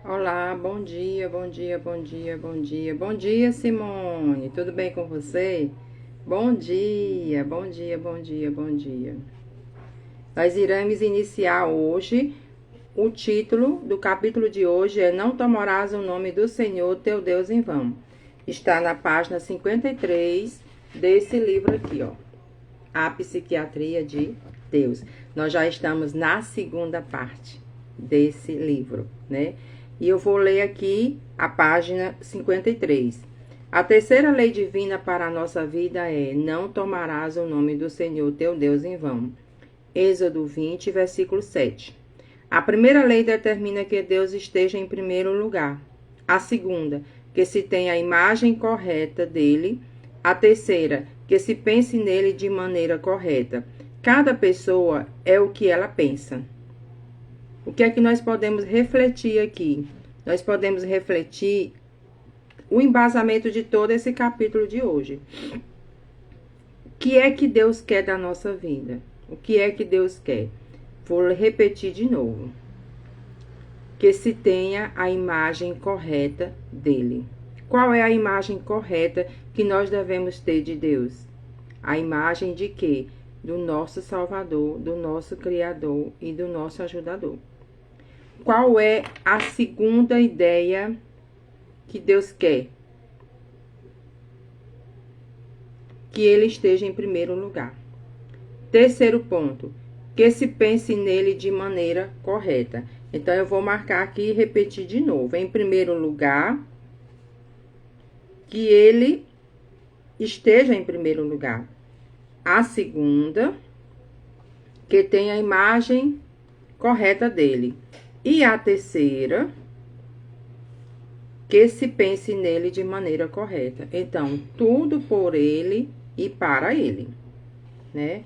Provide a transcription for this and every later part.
Olá, bom dia, bom dia, bom dia, bom dia. Bom dia, Simone. Tudo bem com você? Bom dia, bom dia, bom dia, bom dia. Nós iremos iniciar hoje. O título do capítulo de hoje é Não tomarás o nome do Senhor teu Deus em vão. Está na página 53 desse livro aqui, ó. A Psiquiatria de Deus. Nós já estamos na segunda parte desse livro, né? E eu vou ler aqui a página 53. A terceira lei divina para a nossa vida é: não tomarás o nome do Senhor teu Deus em vão. Êxodo 20, versículo 7. A primeira lei determina que Deus esteja em primeiro lugar. A segunda, que se tenha a imagem correta dele. A terceira, que se pense nele de maneira correta. Cada pessoa é o que ela pensa. O que é que nós podemos refletir aqui? Nós podemos refletir o embasamento de todo esse capítulo de hoje. O que é que Deus quer da nossa vida? O que é que Deus quer? Vou repetir de novo. Que se tenha a imagem correta dele. Qual é a imagem correta que nós devemos ter de Deus? A imagem de quê? Do nosso Salvador, do nosso Criador e do nosso ajudador. Qual é a segunda ideia que Deus quer? Que ele esteja em primeiro lugar. Terceiro ponto, que se pense nele de maneira correta. Então, eu vou marcar aqui e repetir de novo. Em primeiro lugar, que ele esteja em primeiro lugar. A segunda, que tenha a imagem correta dele. E a terceira, que se pense nele de maneira correta. Então, tudo por ele e para ele, né?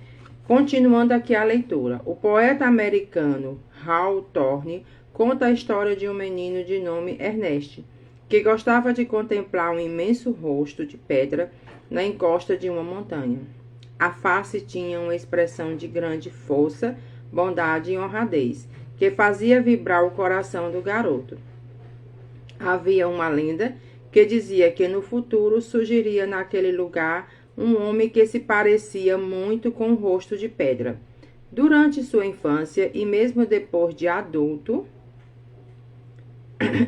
Continuando aqui a leitura. O poeta americano Hal Thorne conta a história de um menino de nome Ernest, que gostava de contemplar um imenso rosto de pedra na encosta de uma montanha. A face tinha uma expressão de grande força, bondade e honradez, que fazia vibrar o coração do garoto. Havia uma lenda que dizia que no futuro surgiria naquele lugar um homem que se parecia muito com o rosto de pedra. Durante sua infância e mesmo depois de adulto,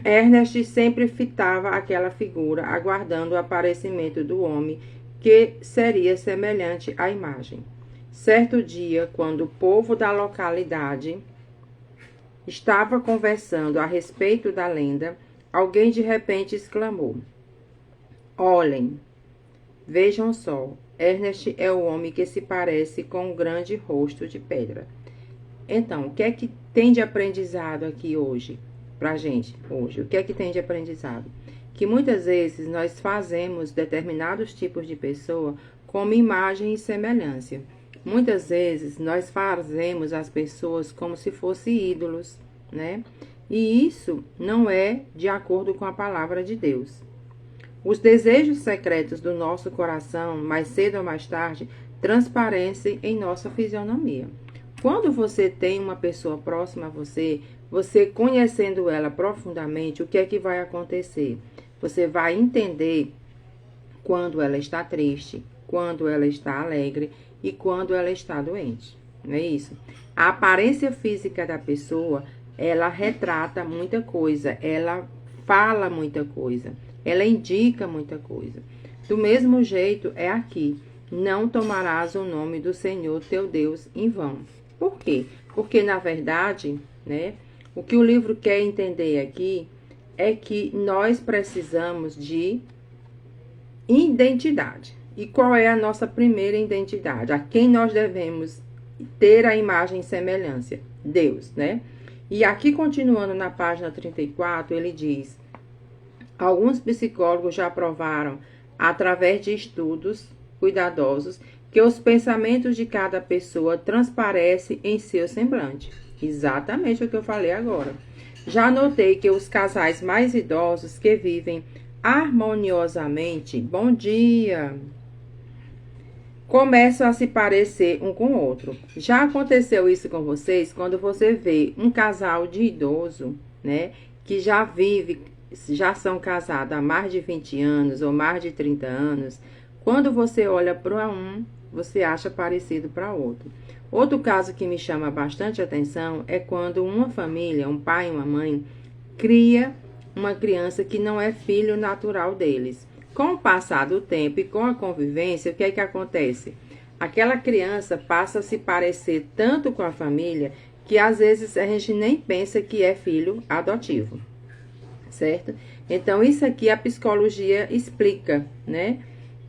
Ernest sempre fitava aquela figura, aguardando o aparecimento do homem que seria semelhante à imagem. Certo dia, quando o povo da localidade estava conversando a respeito da lenda, alguém de repente exclamou: olhem, vejam só, Ernest é o homem que se parece com um grande rosto de pedra. Então, o que é que tem de aprendizado aqui hoje, pra gente, hoje? O que é que tem de aprendizado? Que muitas vezes nós fazemos determinados tipos de pessoa como imagem e semelhança. Muitas vezes nós fazemos as pessoas como se fossem ídolos, né? E isso não é de acordo com a palavra de Deus. Os desejos secretos do nosso coração, mais cedo ou mais tarde, transparecem em nossa fisionomia. Quando você tem uma pessoa próxima a você, você conhecendo ela profundamente, o que é que vai acontecer? Você vai entender quando ela está triste, quando ela está alegre e quando ela está doente. Não é isso? A aparência física da pessoa, ela retrata muita coisa, ela fala muita coisa, ela indica muita coisa. Do mesmo jeito é aqui: não tomarás o nome do Senhor teu Deus em vão. Por quê? Porque, na verdade, né, o que o livro quer entender aqui é que nós precisamos de identidade. E qual é a nossa primeira identidade? A quem nós devemos ter a imagem e semelhança? Deus, né? E aqui, continuando na página 34, ele diz: alguns psicólogos já provaram, através de estudos cuidadosos, que os pensamentos de cada pessoa transparecem em seu semblante. Exatamente o que eu falei agora. Já notei que os casais mais idosos que vivem harmoniosamente, bom dia, começam a se parecer um com o outro. Já aconteceu isso com vocês? Quando você vê um casal de idoso, né, que já são casados há mais de 20 anos ou mais de 30 anos, quando você olha para um, você acha parecido para outro. Outro caso que me chama bastante atenção é quando uma família, um pai e uma mãe, cria uma criança que não é filho natural deles. Com o passar do tempo e com a convivência, o que é que acontece? Aquela criança passa a se parecer tanto com a família que às vezes a gente nem pensa que é filho adotivo, certo? Então, isso aqui a psicologia explica, né?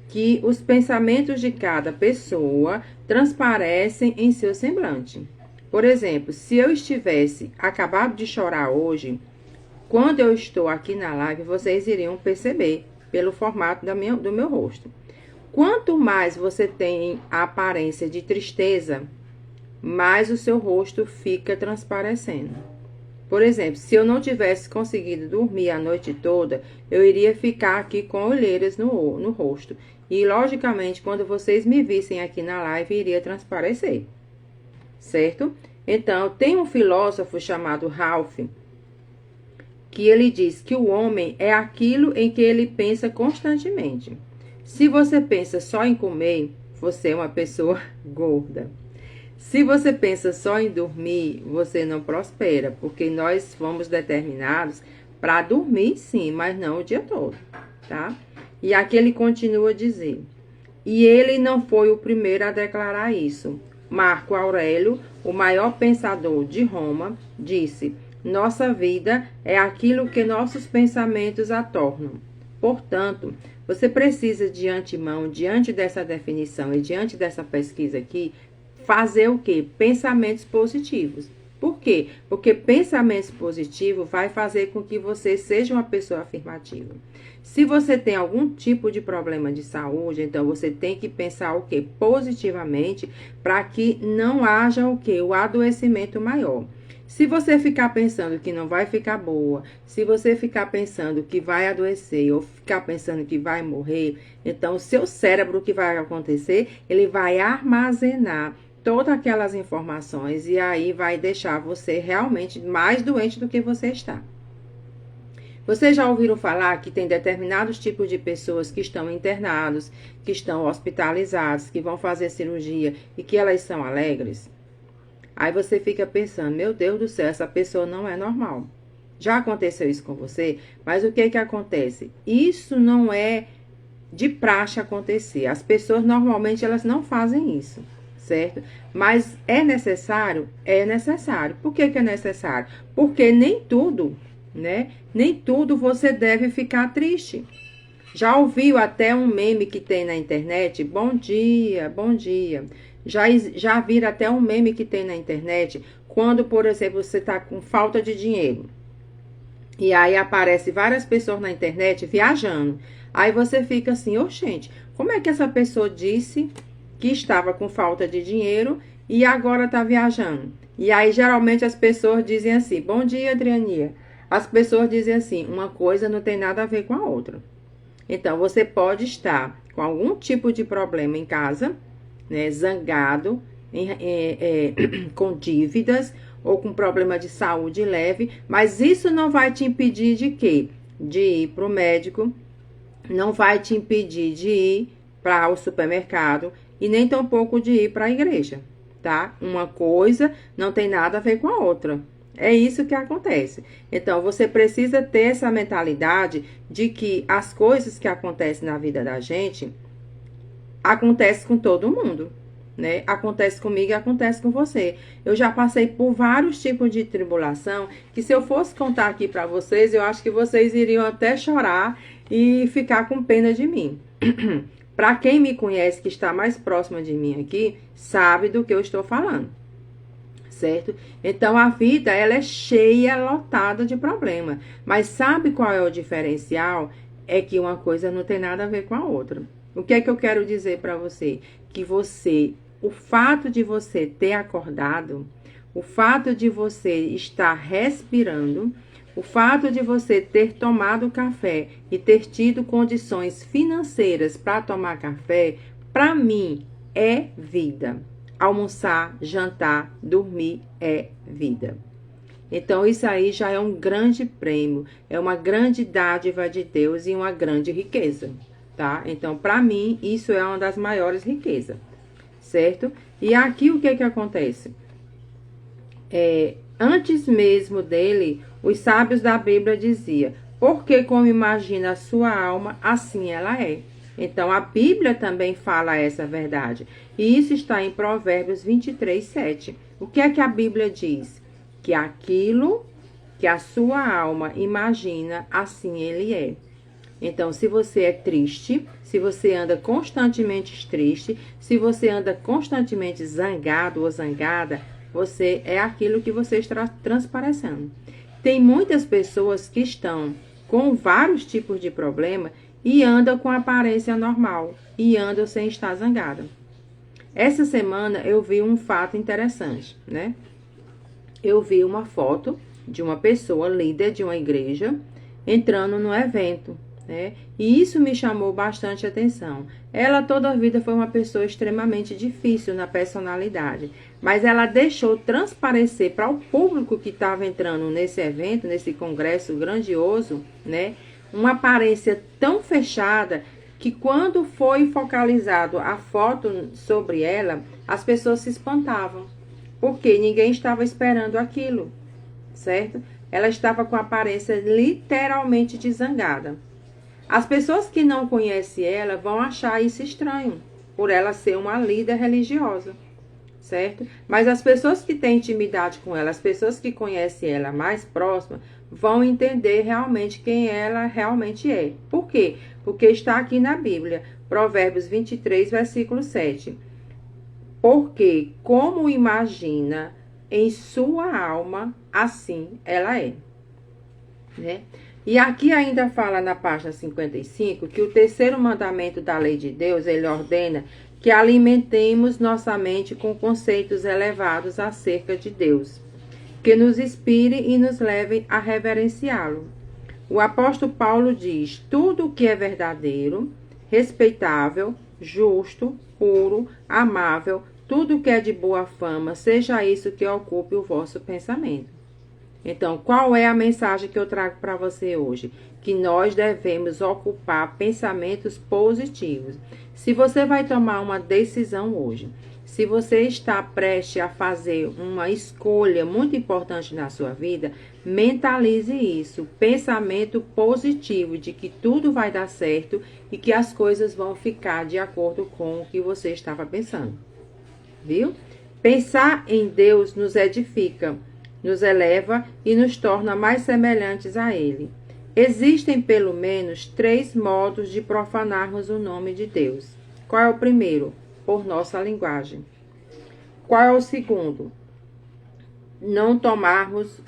Que os pensamentos de cada pessoa transparecem em seu semblante. Por exemplo, se eu estivesse acabado de chorar hoje, quando eu estou aqui na live, vocês iriam perceber pelo formato do meu rosto. Quanto mais você tem a aparência de tristeza, mais o seu rosto fica transparecendo. Por exemplo, se eu não tivesse conseguido dormir a noite toda, eu iria ficar aqui com olheiras no rosto. E, logicamente, quando vocês me vissem aqui na live, iria transparecer. Certo? Então, tem um filósofo chamado Ralph, que ele diz que o homem é aquilo em que ele pensa constantemente. Se você pensa só em comer, você é uma pessoa gorda. Se você pensa só em dormir, você não prospera, porque nós fomos determinados para dormir sim, mas não o dia todo, tá? E aqui ele continua a dizer, e ele não foi o primeiro a declarar isso. Marco Aurélio, o maior pensador de Roma, disse, nossa vida é aquilo que nossos pensamentos a tornam. Portanto, você precisa de antemão, diante dessa definição e diante dessa pesquisa aqui, fazer o quê? Pensamentos positivos. Por quê? Porque pensamentos positivos vai fazer com que você seja uma pessoa afirmativa. Se você tem algum tipo de problema de saúde, então você tem que pensar o quê? Positivamente, para que não haja o quê? O adoecimento maior. Se você ficar pensando que não vai ficar boa, se você ficar pensando que vai adoecer ou ficar pensando que vai morrer, então o seu cérebro, o que vai acontecer? Ele vai armazenar todas aquelas informações e aí vai deixar você realmente mais doente do que você está. Vocês já ouviram falar que tem determinados tipos de pessoas que estão internados, que estão hospitalizados, que vão fazer cirurgia e que elas são alegres? Aí você fica pensando, meu Deus do céu, essa pessoa não é normal. Já aconteceu isso com você? Mas o que que acontece? Isso não é de praxe acontecer. As pessoas normalmente elas não fazem isso, certo? Mas é necessário? É necessário. Por que que é necessário? Porque nem tudo, né? Nem tudo você deve ficar triste. Já ouviu até um meme que tem na internet? Bom dia, bom dia. Já viram até um meme que tem na internet, quando, por exemplo, você está com falta de dinheiro. E aí aparece várias pessoas na internet viajando. Aí você fica assim, gente, como é que essa pessoa disse que estava com falta de dinheiro e agora está viajando? E aí geralmente as pessoas dizem assim, bom dia, Adriania. As pessoas dizem assim, uma coisa não tem nada a ver com a outra. Então, você pode estar com algum tipo de problema em casa, né, zangado, com dívidas ou com problema de saúde leve, mas isso não vai te impedir de quê? De ir para o médico, não vai te impedir de ir para o supermercado e nem tampouco de ir para a igreja, tá? Uma coisa não tem nada a ver com a outra. É isso que acontece. Então, você precisa ter essa mentalidade de que as coisas que acontecem na vida da gente acontece com todo mundo, né? Acontece comigo e acontece com você. Eu já passei por vários tipos de tribulação que se eu fosse contar aqui para vocês, eu acho que vocês iriam até chorar e ficar com pena de mim. Para quem me conhece, que está mais próxima de mim aqui, sabe do que eu estou falando, certo? Então, a vida, ela é cheia, lotada de problema. Mas sabe qual é o diferencial? É que uma coisa não tem nada a ver com a outra. O que é que eu quero dizer para você? Que o fato de você ter acordado, o fato de você estar respirando, o fato de você ter tomado café e ter tido condições financeiras para tomar café, para mim, é vida. Almoçar, jantar, dormir é vida. Então, isso aí já é um grande prêmio, é uma grande dádiva de Deus e uma grande riqueza, tá? Então, para mim, isso é uma das maiores riquezas, certo? E aqui o que que acontece? Antes mesmo dele, os sábios da Bíblia diziam, porque como imagina a sua alma, assim ela é. Então, a Bíblia também fala essa verdade. E isso está em Provérbios 23, 7. O que é que a Bíblia diz? Que aquilo que a sua alma imagina, assim ele é. Então, se você é triste, se você anda constantemente triste, se você anda constantemente zangado ou zangada, você é aquilo que você está transparecendo. Tem muitas pessoas que estão com vários tipos de problema e andam com aparência normal e andam sem estar zangada. Essa semana eu vi um fato interessante, né? Eu vi uma foto de uma pessoa líder de uma igreja entrando no evento, né? E isso me chamou bastante atenção. Ela toda a vida foi uma pessoa extremamente difícil na personalidade, mas ela deixou transparecer para o público que estava entrando nesse evento, nesse congresso grandioso, né? Uma aparência tão fechada que quando foi focalizado a foto sobre ela, as pessoas se espantavam, porque ninguém estava esperando aquilo, certo? Ela estava com a aparência literalmente de zangada. As pessoas que não conhecem ela vão achar isso estranho, por ela ser uma líder religiosa, certo? Mas as pessoas que têm intimidade com ela, as pessoas que conhecem ela mais próxima, vão entender realmente quem ela realmente é. Por quê? Porque está aqui na Bíblia, Provérbios 23, versículo 7. Porque como imagina em sua alma, assim ela é, né? E aqui ainda fala na página 55 que o terceiro mandamento da lei de Deus, ele ordena que alimentemos nossa mente com conceitos elevados acerca de Deus, que nos inspire e nos leve a reverenciá-lo. O apóstolo Paulo diz, tudo o que é verdadeiro, respeitável, justo, puro, amável, tudo que é de boa fama, seja isso que ocupe o vosso pensamento. Então, qual é a mensagem que eu trago para você hoje? Que nós devemos ocupar pensamentos positivos. Se você vai tomar uma decisão hoje, se você está prestes a fazer uma escolha muito importante na sua vida, mentalize isso. Pensamento positivo de que tudo vai dar certo e que as coisas vão ficar de acordo com o que você estava pensando. Viu? Pensar em Deus nos edifica, nos eleva e nos torna mais semelhantes a Ele. Existem pelo menos 3 modos de profanarmos o nome de Deus. Qual é o primeiro? Por nossa linguagem. Qual é o segundo? Não tomarmos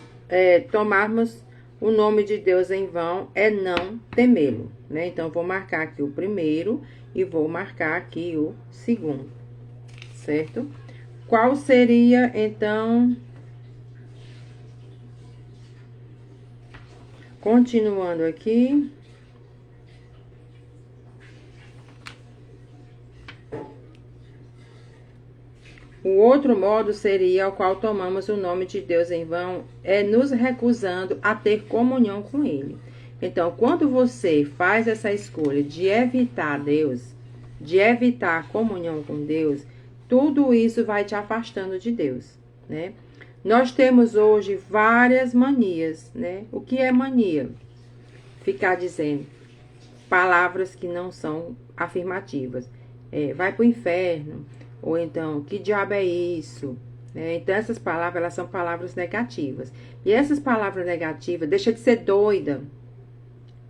o nome de Deus em vão, é não temê-lo, né? Então, vou marcar aqui o primeiro e vou marcar aqui o segundo, certo? Qual seria, então... Continuando aqui. O outro modo seria, ao qual tomamos o nome de Deus em vão, é nos recusando a ter comunhão com Ele. Então, quando você faz essa escolha de evitar Deus, de evitar a comunhão com Deus, tudo isso vai te afastando de Deus, né? Nós temos hoje várias manias, né? O que é mania? Ficar dizendo palavras que não são afirmativas. Vai pro inferno. Ou então, que diabo é isso? Então, essas palavras, elas são palavras negativas. E essas palavras negativas, deixa de ser doida,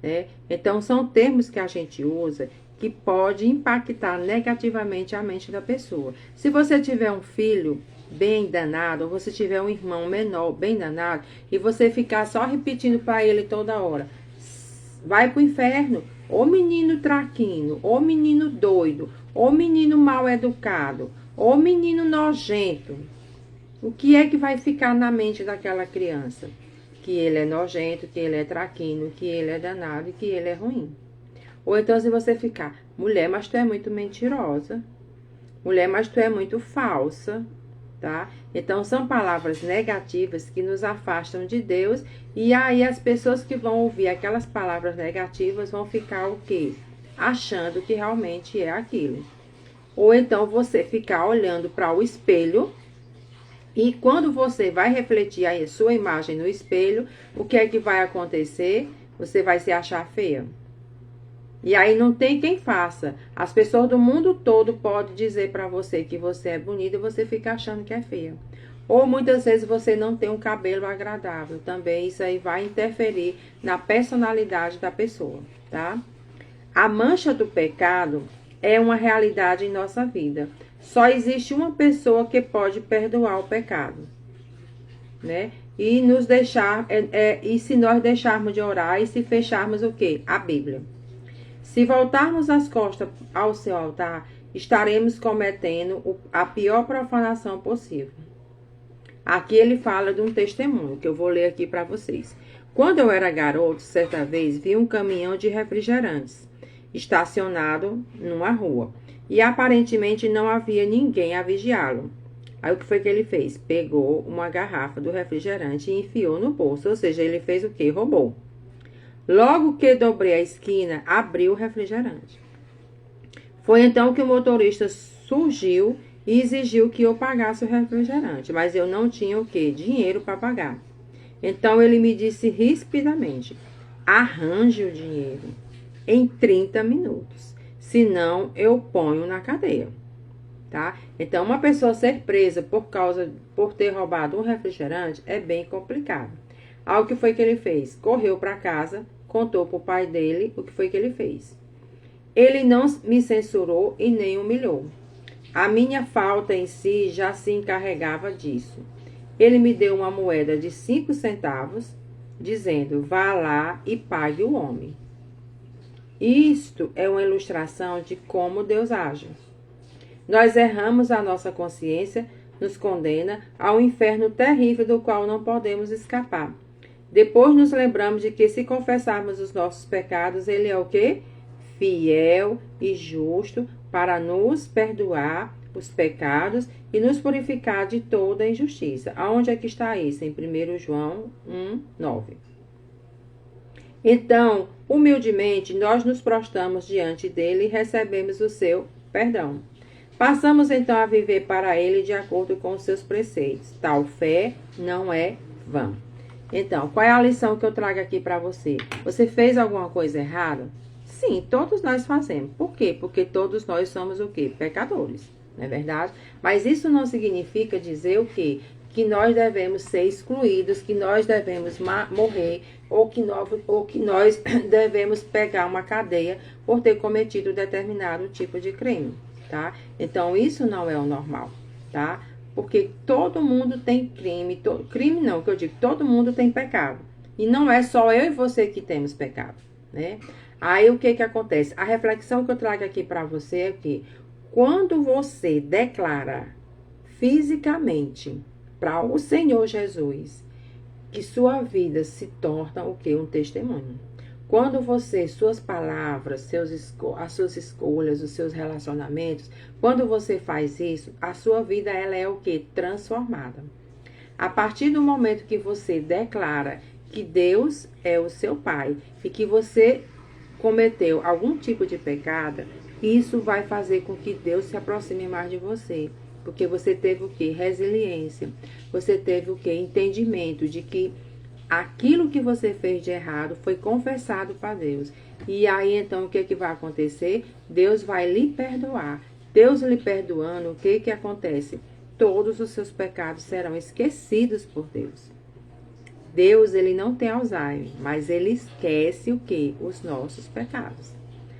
né? Então, são termos que a gente usa que pode impactar negativamente a mente da pessoa. Se você tiver um filho bem danado, ou você tiver um irmão menor bem danado, e você ficar só repetindo para ele toda hora, vai pro inferno, ô menino traquino, ô menino doido, ô menino mal educado, ô menino nojento. O que é que vai ficar na mente daquela criança? Que ele é nojento, que ele é traquino, que ele é danado e que ele é ruim. Ou então se você ficar, mulher, mas tu é muito mentirosa. Mulher, mas tu é muito falsa. tá? Então, são palavras negativas que nos afastam de Deus, e aí as pessoas que vão ouvir aquelas palavras negativas vão ficar o quê? Achando que realmente é aquilo. Ou então você ficar olhando para o espelho, e quando você vai refletir a sua imagem no espelho, o que é que vai acontecer? Você vai se achar feia. E aí não tem quem faça. As pessoas do mundo todo podem dizer para você que você é bonita e você fica achando que é feia. Ou muitas vezes você não tem um cabelo agradável. Também isso aí vai interferir na personalidade da pessoa, tá? A mancha do pecado é uma realidade em nossa vida. Só existe uma pessoa que pode perdoar o pecado, né? E nos deixar, e se nós deixarmos de orar e se fecharmos o quê? A Bíblia. Se voltarmos as costas ao seu altar, estaremos cometendo a pior profanação possível. Aqui ele fala de um testemunho, que eu vou ler aqui para vocês. Quando eu era garoto, certa vez, vi um caminhão de refrigerantes estacionado numa rua. E aparentemente não havia ninguém a vigiá-lo. Aí o que foi que ele fez? Pegou uma garrafa do refrigerante e enfiou no bolso. Ou seja, ele fez o quê? Roubou. Logo que dobrei a esquina, abri o refrigerante. Foi então que o motorista surgiu e exigiu que eu pagasse o refrigerante. Mas eu não tinha o quê? Dinheiro para pagar. Então ele me disse rispidamente: arranje o dinheiro em 30 minutos. Senão eu ponho na cadeia. Tá? Então uma pessoa ser presa por ter roubado um refrigerante é bem complicado. Aí o que foi que ele fez? Correu para casa, contou para o pai dele o que foi que ele fez. Ele não me censurou e nem humilhou. A minha falta em si já se encarregava disso. Ele me deu uma moeda de 5 centavos, dizendo: vá lá e pague o homem. Isto é uma ilustração de como Deus age. Nós erramos, a nossa consciência nos condena ao inferno terrível do qual não podemos escapar. Depois nos lembramos de que se confessarmos os nossos pecados, Ele é o quê? Fiel e justo para nos perdoar os pecados e nos purificar de toda injustiça. Aonde é que está isso? Em 1 João 1:9. Então, humildemente, nós nos prostramos diante dele e recebemos o seu perdão. Passamos então a viver para ele de acordo com os seus preceitos. Tal fé não é vã. Então, qual é a lição que eu trago aqui para você? Você fez alguma coisa errada? Sim, todos nós fazemos. Por quê? Porque todos nós somos o quê? Pecadores, não é verdade? Mas isso não significa dizer o quê? Que nós devemos ser excluídos, que nós devemos morrer, ou que nós devemos pegar uma cadeia por ter cometido determinado tipo de crime, tá? Então, isso não é o normal, tá? Porque todo mundo tem crime, crime não, que eu digo, todo mundo tem pecado. E não é só eu e você que temos pecado, né? Aí, o que que acontece? A reflexão que eu trago aqui para você é que quando você declara fisicamente para o Senhor Jesus que sua vida se torna o quê? Um testemunho. Quando você, suas palavras, as suas escolhas, os seus relacionamentos, quando você faz isso, a sua vida ela é o quê? Transformada. A partir do momento que você declara que Deus é o seu Pai e que você cometeu algum tipo de pecado, isso vai fazer com que Deus se aproxime mais de você. Porque você teve o quê? Resiliência. Você teve o quê? Entendimento de que aquilo que você fez de errado foi confessado para Deus. E aí, então, o que que vai acontecer? Deus vai lhe perdoar. Deus lhe perdoando, o que que acontece? Todos os seus pecados serão esquecidos por Deus. Deus, ele não tem Alzheimer, mas ele esquece o quê? Os nossos pecados.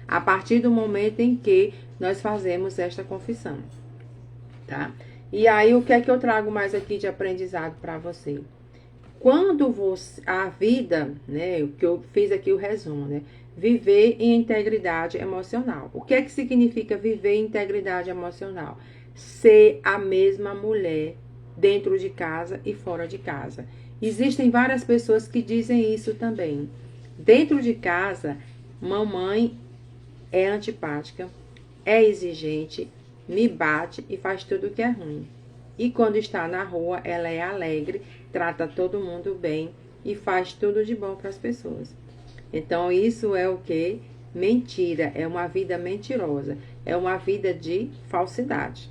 A partir do momento em que nós fazemos esta confissão. Tá? E aí, o que é que eu trago mais aqui de aprendizado para você? Quando a vida, né, o que eu fiz aqui o resumo, né? Viver em integridade emocional. O que é que significa viver em integridade emocional? Ser a mesma mulher dentro de casa e fora de casa. Existem várias pessoas que dizem isso também. Dentro de casa, mamãe é antipática, é exigente, me bate e faz tudo que é ruim. E quando está na rua, ela é alegre, trata todo mundo bem e faz tudo de bom para as pessoas. Então, isso é o que? Mentira, é uma vida mentirosa, é uma vida de falsidade.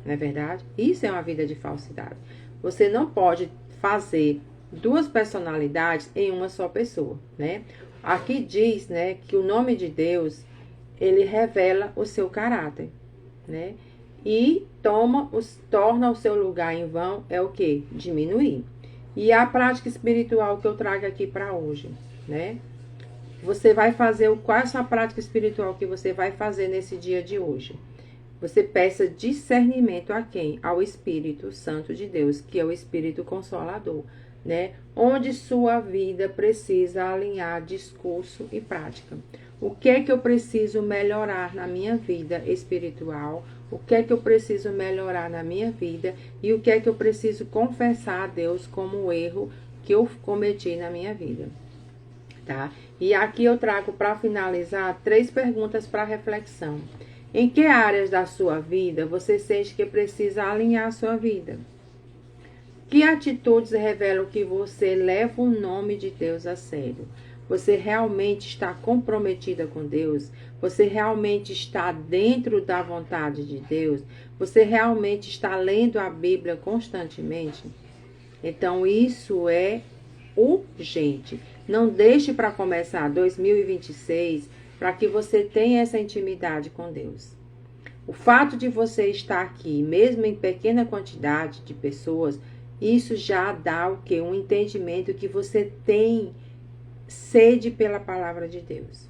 Não é verdade? Isso é uma vida de falsidade. Você não pode fazer duas personalidades em uma só pessoa, né? Aqui diz, né, que o nome de Deus, ele revela o seu caráter, né? E torna o seu lugar em vão é o que? Diminuir. E a prática espiritual que eu trago aqui para hoje, né? Você vai fazer, qual é a sua prática espiritual que você vai fazer nesse dia de hoje? Você peça discernimento a quem? Ao Espírito Santo de Deus, que é o Espírito Consolador, né? Onde sua vida precisa alinhar discurso e prática. O que é que eu preciso melhorar na minha vida espiritual? O que é que eu preciso melhorar na minha vida? E o que é que eu preciso confessar a Deus como erro que eu cometi na minha vida? Tá? E aqui eu trago para finalizar 3 perguntas para reflexão. Em que áreas da sua vida você sente que precisa alinhar a sua vida? Que atitudes revelam que você leva o nome de Deus a sério? Você realmente está comprometida com Deus? Você realmente está dentro da vontade de Deus? Você realmente está lendo a Bíblia constantemente? Então, isso é urgente. Não deixe para começar 2026 para que você tenha essa intimidade com Deus. O fato de você estar aqui, mesmo em pequena quantidade de pessoas, isso já dá o quê? Um entendimento que você tem sede pela palavra de Deus.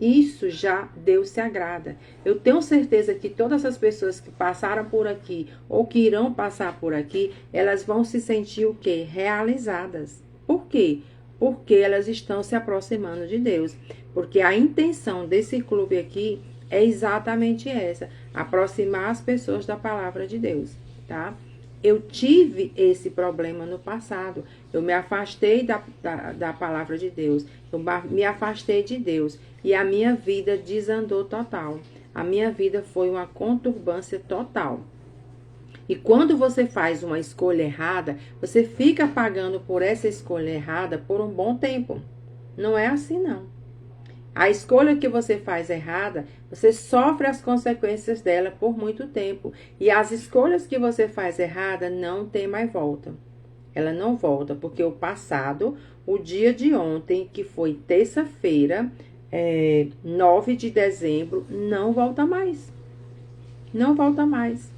Isso já Deus se agrada. Eu tenho certeza que todas as pessoas que passaram por aqui ou que irão passar por aqui, elas vão se sentir o quê? Realizadas. Por quê? Porque elas estão se aproximando de Deus. Porque a intenção desse clube aqui é exatamente essa, aproximar as pessoas da palavra de Deus, tá? Eu tive esse problema no passado. Eu me afastei da palavra de Deus. Eu me afastei de Deus. E a minha vida desandou total. A minha vida foi uma conturbância total. E quando você faz uma escolha errada, você fica pagando por essa escolha errada por um bom tempo. Não é assim, não. A escolha que você faz errada, você sofre as consequências dela por muito tempo. E as escolhas que você faz errada não tem mais volta. Ela não volta, porque o passado, o dia de ontem, que foi terça-feira, 9 de dezembro, não volta mais. Não volta mais.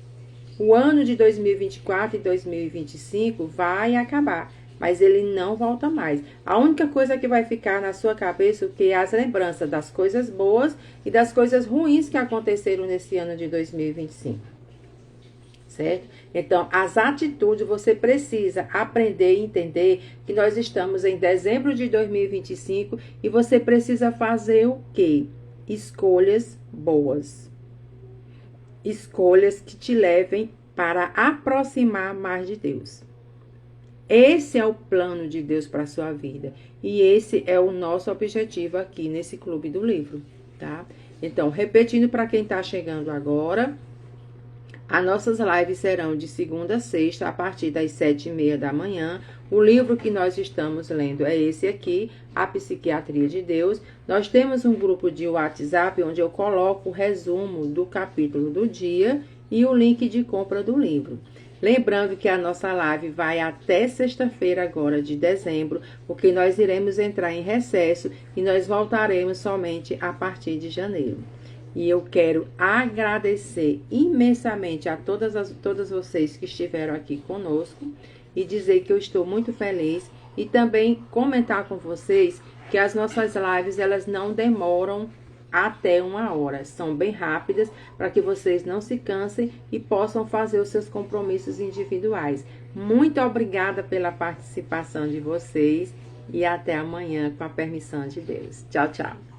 O ano de 2024 e 2025 vai acabar. Mas ele não volta mais. A única coisa que vai ficar na sua cabeça é as lembranças das coisas boas e das coisas ruins que aconteceram nesse ano de 2025. Certo? Então, as atitudes, você precisa aprender e entender que nós estamos em dezembro de 2025 e você precisa fazer o quê? Escolhas boas. Escolhas que te levem para aproximar mais de Deus. Esse é o plano de Deus para a sua vida. E esse é o nosso objetivo aqui nesse Clube do Livro, tá? Então, repetindo para quem está chegando agora, as nossas lives serão de segunda a sexta, a partir das 7h30 da manhã. O livro que nós estamos lendo é esse aqui, A Psiquiatria de Deus. Nós temos um grupo de WhatsApp onde eu coloco o resumo do capítulo do dia e o link de compra do livro. Lembrando que a nossa live vai até sexta-feira agora de dezembro, porque nós iremos entrar em recesso e nós voltaremos somente a partir de janeiro. E eu quero agradecer imensamente a todas vocês que estiveram aqui conosco e dizer que eu estou muito feliz e também comentar com vocês que as nossas lives, elas não demoram até 1 hora. São bem rápidas para que vocês não se cansem e possam fazer os seus compromissos individuais. Muito obrigada pela participação de vocês e até amanhã com a permissão de Deus. Tchau, tchau.